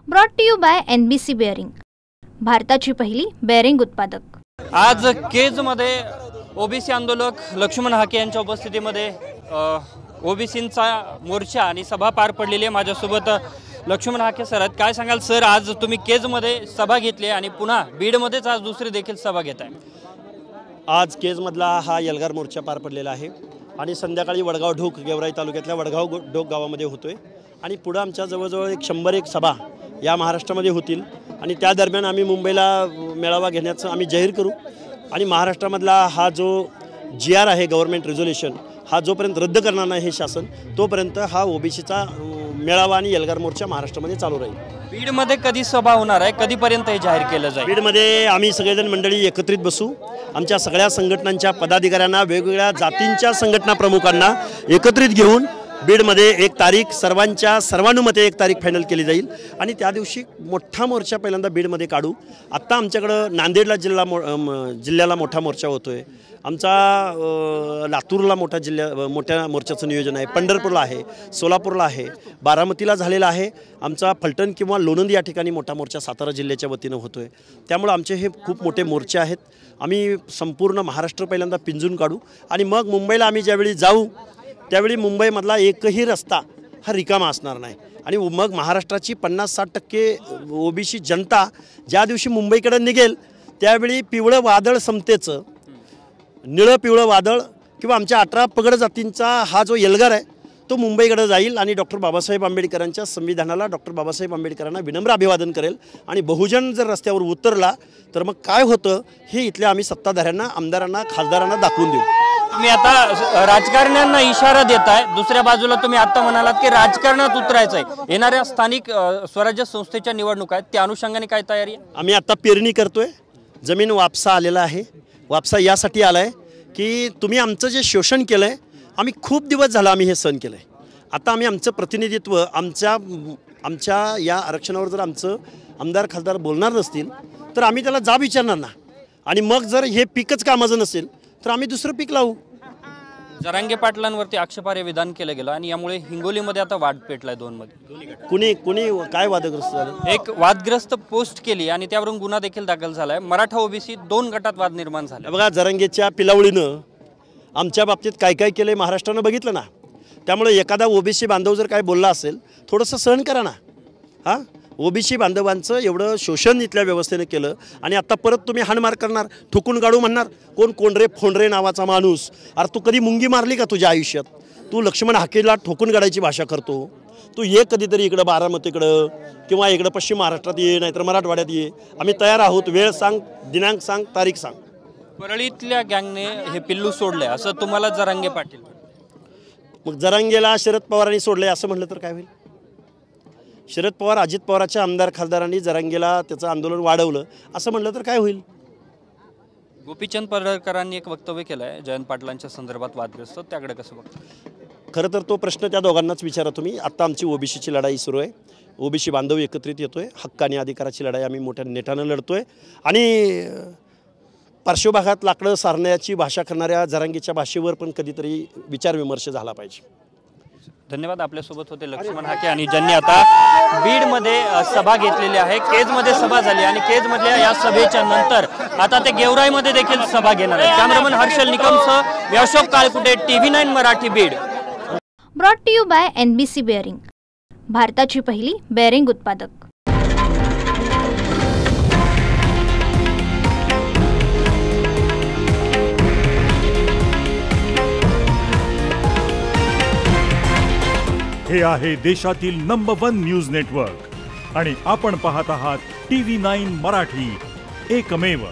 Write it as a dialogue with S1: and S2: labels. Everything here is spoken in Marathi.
S1: Brought to you by NBC bearing, भारताची पहिली बेअरिंग उत्पादक।
S2: आज केजमध्ये ओबीसी आंदोलक लक्ष्मण हाके यांच्या उपस्थितीमध्ये ओबीसींचा मोर्चा आणि सभा पार पडलेली आहे। माझ्यासोबत लक्ष्मण हाके सर आहेत। काय सांगाल सर, आज तुम्ही केजमध्ये सभा घेतली आणि पुन्हा बीडमध्येच आज दुसरी देखील सभा घेताय?
S3: आज केजमधला हा एल्गार मोर्चा पार पडलेला आहे आणि संध्याकाळी वडगाव ढोक गेवराई तालुक्यातल्या वडगाव ढोक गावामध्ये होतोय आणि पुढे आमच्या जवळजवळ 100 सभा या महाराष्ट्रामध्ये होतील आणि त्या दरम्यान आम्ही मुंबईला मेळावा घेण्याचं आम्ही जाहीर करू आणि महाराष्ट्रामधला हा जो GR आहे गव्हर्नमेंट रिझोल्यूशन हा जोपर्यंत रद्द करणार नाही हे शासन तोपर्यंत हा ओबीसीचा मेळावा आणि एल्गार मोर्चा महाराष्ट्रामध्ये चालू राहील।
S2: बीडमध्ये कधी सभा होणार आहे, कधीपर्यंत हे जाहीर केलं जाईल?
S3: बीडमध्ये आम्ही सगळेजण मंडळी एकत्रित बसू, आमच्या सगळ्या संघटनांच्या पदाधिकाऱ्यांना वेगवेगळ्या जातींच्या संघटना प्रमुखांना एकत्रित घेऊन बीडमध्ये एक तारीख सर्वानुमते एक तारीख फायनल केली जाईल आणि त्या दिवशी मोठा मोर्चा पहिल्यांदा बीडमध्ये काढू। आत्ता आमच्याकडं नांदेडला जिल्ह्याला मोठा मोर्चा होतोय, आमचा लातूरला मोठ्या मोर्चाचं नियोजन आहे, पंढरपूरला आहे, सोलापूरला आहे, बारामतीला झालेला आहे, आमचा फलटण किंवा लोणंद या ठिकाणी मोठा मोर्चा सातारा जिल्ह्याच्या वतीनं होतोय। त्यामुळे आमचे हे खूप मोठे मोर्चे आहेत। आम्ही संपूर्ण महाराष्ट्र पहिल्यांदा पिंजून काढू आणि मग मुंबईला आम्ही ज्यावेळी जाऊ त्यावेळी मुंबईमधला एकही रस्ता हा रिकामा असणार नाही आणि मग महाराष्ट्राची 50-60% ओबीसी जनता ज्या दिवशी मुंबईकडे निघेल त्यावेळी पिवळं वादळ समतेचं निळं पिवळं वादळ किंवा आमच्या 18 पगड जातींचा हा जो एल्गार आहे तो मुंबईकडे जाईल आणि डॉक्टर बाबासाहेब आंबेडकरांच्या संविधानाला डॉक्टर बाबासाहेब आंबेडकरांना विनम्र अभिवादन करेल आणि बहुजन जर रस्त्यावर उतरला तर मग काय होतं हे इथल्या आम्ही सत्ताधाऱ्यांना, आमदारांना, खासदारांना दाखवून देऊ।
S2: तुम्ही आता राजकारण्यांना इशारा देताय, दुसऱ्या बाजूला तुम्ही आता म्हणालात की राजकारणात उतरायचं आहे। येणाऱ्या स्थानिक स्वराज्य संस्थेच्या निवडणुका आहेत, त्या अनुषंगाने काय तयारी आहे?
S3: आम्ही आता पेरणी करतोय, जमीन वापसा आलेला आहे। वापसा यासाठी आला आहे की तुम्ही आमचं जे शोषण केलं आहे आम्ही खूप दिवस झाला आम्ही हे सहन केलं आहे। आता आम्ही आमचं प्रतिनिधित्व आमच्या या आरक्षणावर जर आमचं आमदार खासदार बोलणार नसतील तर आम्ही त्याला जाब विचारणार ना आणि मग जर हे पीकच कामाचं नसेल तर आम्ही दुसरं पीक लावू।
S2: जरांगे पाटलांवरती आक्षेपार्ह विधान केलं गेलं आणि यामुळे हिंगोलीमध्ये आता वाद पेटलाय 2 मध्ये।
S3: कुणी काय वादग्रस्त झालं?
S2: एक वादग्रस्त पोस्ट केली आणि त्यावरून गुन्हा देखील दाखल झालाय। मराठा ओबीसी 2 गटात वाद निर्माण झाला।
S3: बघा, जरांगेच्या पिलावळीनं आमच्या बाबतीत काय काय केलंय महाराष्ट्रानं बघितलं ना। त्यामुळे एखादा ओबीसी बांधव जर काय बोलला असेल थोडंसं सहन करा ना। हां, ओबीसी बांधवांचं एवढं शोषण इथल्या व्यवस्थेने केलं आणि आता परत तुम्ही हाणमार करणार, ठोकून काढू म्हणणार। कोण फोंडरे नावाचा माणूस, अरे तू कधी मुंगी मारली का तुझ्या आयुष्यात? तू लक्ष्मण हाकेला ठोकून काढायची भाषा करतो। तू ये कधीतरी इकडं बारामतीकडं किंवा इकडं पश्चिम महाराष्ट्रात ये, नाहीतर मराठवाड्यात ये, आम्ही तयार आहोत। वेळ सांग, दिनांक सांग, तारीख सांग।
S2: परळीतल्या गँगने हे पिल्लू सोडले असं तुम्हाला जरांगे पाटील?
S3: मग जरांगेला शरद पवारांनी सोडले असं म्हटलं तर काय होईल? शरद पवार, अजित पवारांच्या आमदार खासदारांनी जरांगेला त्याचं आंदोलन वाढवलं असं म्हटलं तर काय होईल?
S2: गोपीचंद पडळकरांनी एक वक्तव्य केलं आहे जयंत पाटलांच्या संदर्भात वादग्रस्त, त्याकडे कसं बघता?
S3: खरं तर तो प्रश्न त्या दोघांनाच विचारा तुम्ही। आत्ता आमची ओबीसीची लढाई सुरू आहे, ओबीसी बांधव एकत्रित येतोय, हक्क आणि अधिकाराची लढाई आम्ही मोठ्या नेटानं लढतोय आणि पार्श्वभागात लाकडं सारण्याची भाषा करणाऱ्या जरांगेच्या भाषेवर पण कधीतरी विचारविमर्श झाला पाहिजे।
S2: धन्यवाद। आपल्यासोबत होते लक्ष्मण हाके आणि ज्यांनी आता बीडमध्ये सभा घेतलेली आहे। केजमध्ये सभा झाली आणि केजमधल्या या सभेच्या नंतर आता ते गेवराईमध्ये देखील सभा घेणार आहेत। कॅमेरामन हर्षल निकमसह मी Ashok Kalkute, TV9 Marathi, Beed.
S1: Brought to you by NBC bearing, भारताची पहिली बेअरिंग उत्पादक।
S4: हे आहे देशातील नंबर 1 न्यूज नेटवर्क आणि आपण पाहत आहात TV9 मराठी, एकमेव।